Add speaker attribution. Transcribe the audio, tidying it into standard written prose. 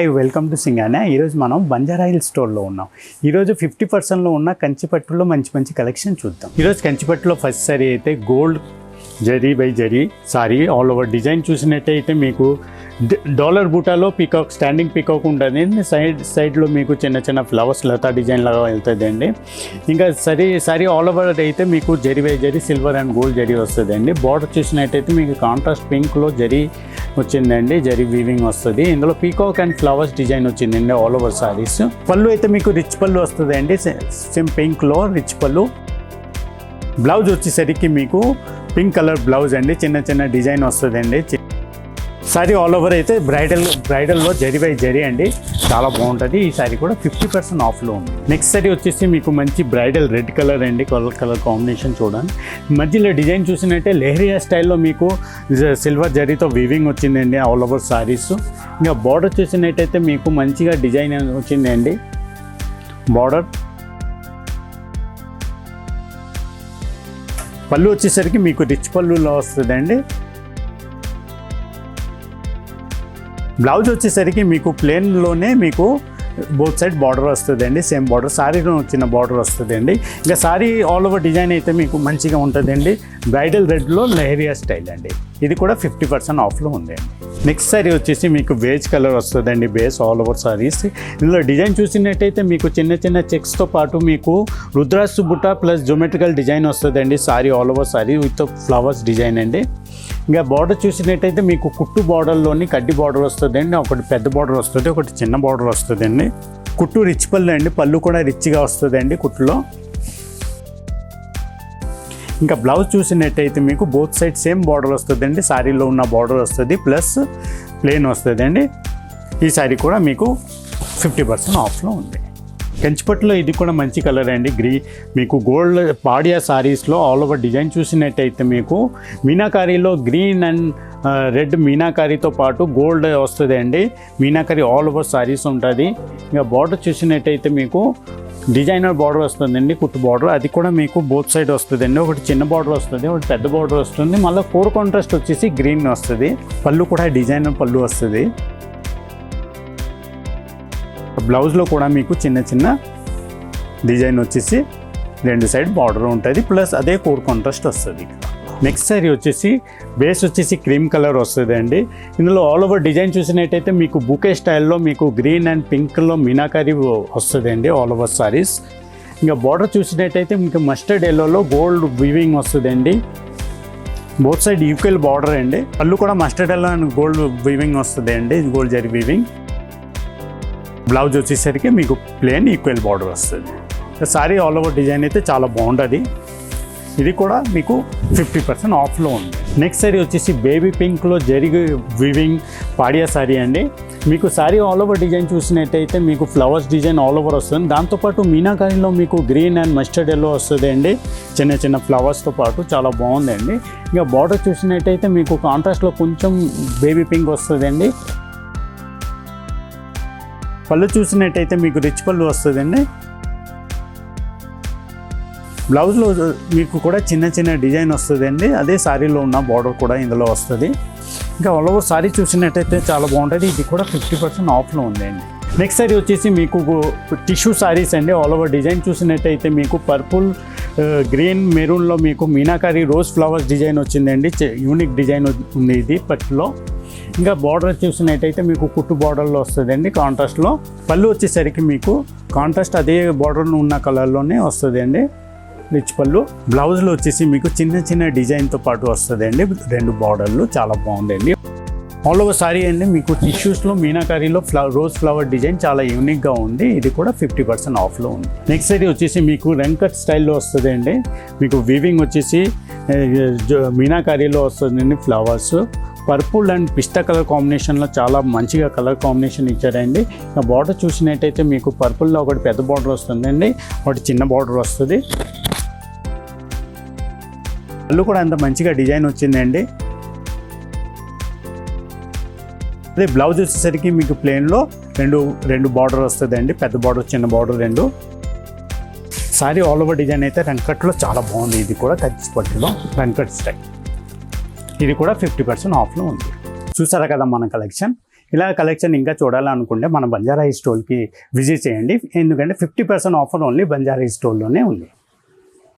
Speaker 1: Hi welcome to సింగానా. ఈరోజు మనం Banjara hill స్టోర్లో ఉన్నాం. ఈరోజు 50%లో ఉన్న కంచిపట్టులో మంచి కలెక్షన్ చూద్దాం. ఈరోజు కంచిపట్టులో ఫస్ట్ సారీ అయితే gold zari by zari sorry all over design చూసినట్టయితే మీకు డాలర్ బూటాలో పీకాక్ స్టాండింగ్ పీకాక్ ఉంటుంది. సైడ్లో మీకు చిన్న ఫ్లవర్స్ లతా డిజైన్ లాగా వెళ్తుందండి. ఇంకా సారీ ఆల్ ఓవర్ అయితే మీకు zari by zari silver and gold zari వస్తుందండి. బార్డర్ చూసినట్టయితే మీకు కాంట్రాస్ట్ పింక్లో జరీ వచ్చిందండి, జరీ వీవింగ్ వస్తుంది. ఇందులో పీకాక్ అండ్ ఫ్లవర్స్ డిజైన్ వచ్చిందండి ఆల్ ఓవర్ సారీస్. పళ్ళు అయితే మీకు రిచ్ పళ్ళు వస్తుందండి, సేమ్ పింక్లో రిచ్ పళ్ళు. బ్లౌజ్ వచ్చేసరికి మీకు పింక్ కలర్ బ్లౌజ్ అండి, చిన్న డిజైన్ వస్తుందండి. సారీ ఆల్ ఓవర్ అయితే బ్రైడల్లో జరీ బై జరీ అండి, చాలా బాగుంటుంది. ఈ సారీ కూడా 50% ఆఫ్లో ఉంది. నెక్స్ట్ సారీ వచ్చేసి మీకు మంచి బ్రైడల్ రెడ్ కలర్ అండి, కలర్ కాంబినేషన్ చూడండి. మధ్యలో డిజైన్ చూసినట్టే లెహరియా స్టైల్లో మీకు సిల్వర్ జరీతో వీవింగ్ వచ్చిందండి ఆల్ ఓవర్ సారీస్. ఇంకా బార్డర్ చూసినట్టయితే మీకు మంచిగా డిజైన్ వచ్చిందండి. బార్డర్ పళ్ళు వచ్చేసరికి మీకు రిచ్ పళ్ళులో వస్తుందండి. బ్లౌజ్ వచ్చేసరికి మీకు ప్లేన్లోనే మీకు బోత్ సైడ్ బార్డర్ వస్తుందండి, సేమ్ బార్డర్ సారీలో వచ్చిన బార్డర్ వస్తుందండి. ఇంకా సారీ ఆల్ ఓవర్ డిజైన్ అయితే మీకు మంచిగా ఉంటుందండి. బ్రైడల్ రెడ్లో లెహరియా స్టైల్ అండి, ఇది కూడా 50% ఆఫ్లో ఉందండి. నెక్స్ట్ సారీ వచ్చేసి మీకు బేజ్ కలర్ వస్తుందండి, బేస్ ఆల్ ఓవర్ సారీస్. ఇందులో డిజైన్ చూసినట్టయితే మీకు చిన్న చెక్స్తో పాటు మీకు రుద్రాసు బుట్ట ప్లస్ జోమెట్రికల్ డిజైన్ వస్తుందండి. Sorry all over sorry with flowers design అండి. ఇంకా బార్డర్ చూసినట్టయితే మీకు కుట్టు బార్డర్లోని కడ్డీ బార్డర్ వస్తుందండి, ఒకటి పెద్ద బార్డర్ వస్తుంది, ఒకటి చిన్న బార్డర్ వస్తుందండి. కుట్టు రిచ్ పళ్ళు అండి, పళ్ళు కూడా రిచ్గా వస్తుందండి కుట్టులో. ఇంకా బ్లౌజ్ చూసినట్టయితే మీకు బోత్ సైడ్ సేమ్ బార్డర్ వస్తుందండి, సారీలో ఉన్న బార్డర్ వస్తుంది ప్లస్ ప్లెయిన్ వస్తుందండి. ఈ సారీ కూడా మీకు 50% ఆఫ్లో ఉంది. కంచిపట్టులో ఇది కూడా మంచి కలర్ అండి, మీకు గోల్డ్ పాడియా సారీస్లో ఆల్ ఓవర్ డిజైన్ చూసినట్టయితే మీకు మీనాకారీలో గ్రీన్ అండ్ రెడ్ మీనాకారీతో పాటు గోల్డ్ వస్తుంది అండి. మీనాకారీ ఆల్ ఓవర్ సారీస్ ఉంటుంది. ఇంకా బార్డర్ చూసినట్టయితే మీకు డిజైనర్ బార్డర్ వస్తుందండి, కుట్టు బార్డర్, అది కూడా మీకు బోత్ సైడ్ వస్తుందండి. ఒకటి చిన్న బార్డర్ వస్తుంది, ఒకటి పెద్ద బార్డర్ వస్తుంది. మళ్ళీ కోర్ కాంట్రాస్ట్ వచ్చేసి గ్రీన్ వస్తుంది. పళ్ళు కూడా డిజైనర్ పళ్ళు వస్తుంది. బ్లౌజ్లో కూడా మీకు చిన్న డిజైన్ వచ్చేసి రెండు సైడ్ బార్డర్ ఉంటుంది, ప్లస్ అదే కోర్ కాంట్రాస్ట్ వస్తుంది. నెక్స్ట్ సారీ వచ్చేసి బేస్ వచ్చేసి క్రీమ్ కలర్ వస్తుంది అండి. ఇందులో ఆల్ ఓవర్ డిజైన్ చూసినట్టయితే మీకు బుకే స్టైల్లో మీకు గ్రీన్ అండ్ పింక్లో మీనాకారీ వస్తుంది అండి ఆల్ ఓవర్ సారీస్. ఇంకా బార్డర్ చూసినట్టయితే మీకు మస్టర్డ్ ఎల్లోలో గోల్డ్ వీవింగ్ వస్తుందండి. బోత్ సైడ్ ఈక్వల్ బార్డర్ అండి. పళ్ళు కూడా mustard yellow and gold weaving వస్తుంది అండి, గోల్డ్ జరీ వీవింగ్. బ్లౌజ్ వచ్చేసరికి మీకు ప్లెయిన్ ఈక్వల్ బార్డర్ వస్తుంది. సారీ ఆల్ ఓవర్ డిజైన్ అయితే చాలా బాగుంటుంది. ఇది కూడా మీకు 50% ఆఫ్లో ఉంది. నెక్స్ట్ సారీ వచ్చేసి బేబీ పింక్లో జరిగి వీవింగ్ పాడియా సారీ అండి. మీకు సారీ ఆల్ ఓవర్ డిజైన్ చూసినట్టయితే మీకు ఫ్లవర్స్ డిజైన్ ఆల్ ఓవర్ వస్తుంది. దాంతోపాటు మీనాకారీలో మీకు గ్రీన్ అండ్ మస్టర్డ్ ఎల్లో వస్తుంది అండి, చిన్న ఫ్లవర్స్తో పాటు చాలా బాగుందండి. ఇంకా బార్డర్ చూసినట్టయితే మీకు కాంట్రాస్ట్లో కొంచెం బేబీ పింక్ వస్తుంది అండి. పళ్ళు చూసినట్టయితే మీకు రిచ్ పళ్ళు వస్తుందండి. బ్లౌజ్లో మీకు కూడా చిన్న డిజైన్ వస్తుందండి, అదే సారీలో ఉన్న బార్డర్ కూడా ఇందులో వస్తుంది. ఇంకా ఆల్ ఓవర్ సారీ చూసినట్టయితే చాలా బాగుంటుంది. ఇది కూడా 50% ఆఫ్లో ఉందండి. నెక్స్ట్ సారీ వచ్చేసి మీకు టిష్యూ సారీస్ అండి. ఆల్ ఓవర్ డిజైన్ చూసినట్టయితే మీకు పర్పుల్ గ్రీన్ మెరూన్లో మీకు మీనాకారీ రోజ్ ఫ్లవర్స్ డిజైన్ వచ్చిందండి, యూనిక్ డిజైన్ ఉంది ఇది పట్టులో. ఇంకా బార్డర్ చూసినట్టయితే మీకు కుట్టు బార్డర్లో వస్తుందండి కాంట్రాస్ట్లో. పళ్ళు వచ్చేసరికి మీకు కాంట్రాస్ట్ అదే బార్డర్ ఉన్న కలర్లోనే వస్తుంది అండి, రిచ్ పళ్ళు. బ్లౌజ్లో వచ్చేసి మీకు చిన్న డిజైన్తో పాటు వస్తుంది అండి, రెండు బార్డర్లు చాలా బాగుందండి. ఆల్ ఓవర్ సారీ అండి మీకు టిష్యూస్లో మీనాకారీలో రోజ్ ఫ్లవర్ డిజైన్ చాలా యూనిక్గా ఉంది. ఇది కూడా 50% ఆఫ్లో ఉంది. నెక్స్ట్ సారీ వచ్చేసి మీకు రంకట్ స్టైల్లో వస్తుంది అండి. మీకు వీవింగ్ వచ్చేసి మీనాకారీలో వస్తుందండి, flowers purple and pista colour కాంబినేషన్లో చాలా మంచిగా కలర్ కాంబినేషన్ ఇచ్చారండి. ఇంకా బార్డర్ చూసినట్టయితే మీకు పర్పుల్లో ఒకటి పెద్ద బార్డర్ వస్తుందండి, ఒకటి చిన్న బార్డర్ వస్తుంది. పళ్ళు కూడా అంత మంచిగా డిజైన్ వచ్చిందండి. అదే బ్లౌజ్ వచ్చేసరికి మీకు ప్లెయిన్లో రెండు బార్డర్ వస్తుందండి, పెద్ద బార్డర్ చిన్న బార్డర్ రెండు. సారీ ఆల్ ఓవర్ డిజైన్ అయితే రంకట్లో చాలా బాగుంది. ఇది కూడా కంచిపట్టులో రంకట్ స్టైల్. ఇది కూడా 50% ఆఫ్లో ఉంది. చూసారా కదా మన కలెక్షన్. ఇలా కలెక్షన్ ఇంకా చూడాలనుకుంటే మన బంజారా హిల్స్ స్టోర్కి విజిట్ చేయండి, ఎందుకంటే 50% ఆఫర్ ఓన్లీ బంజారా హిల్స్ స్టోర్లోనే ఉంది.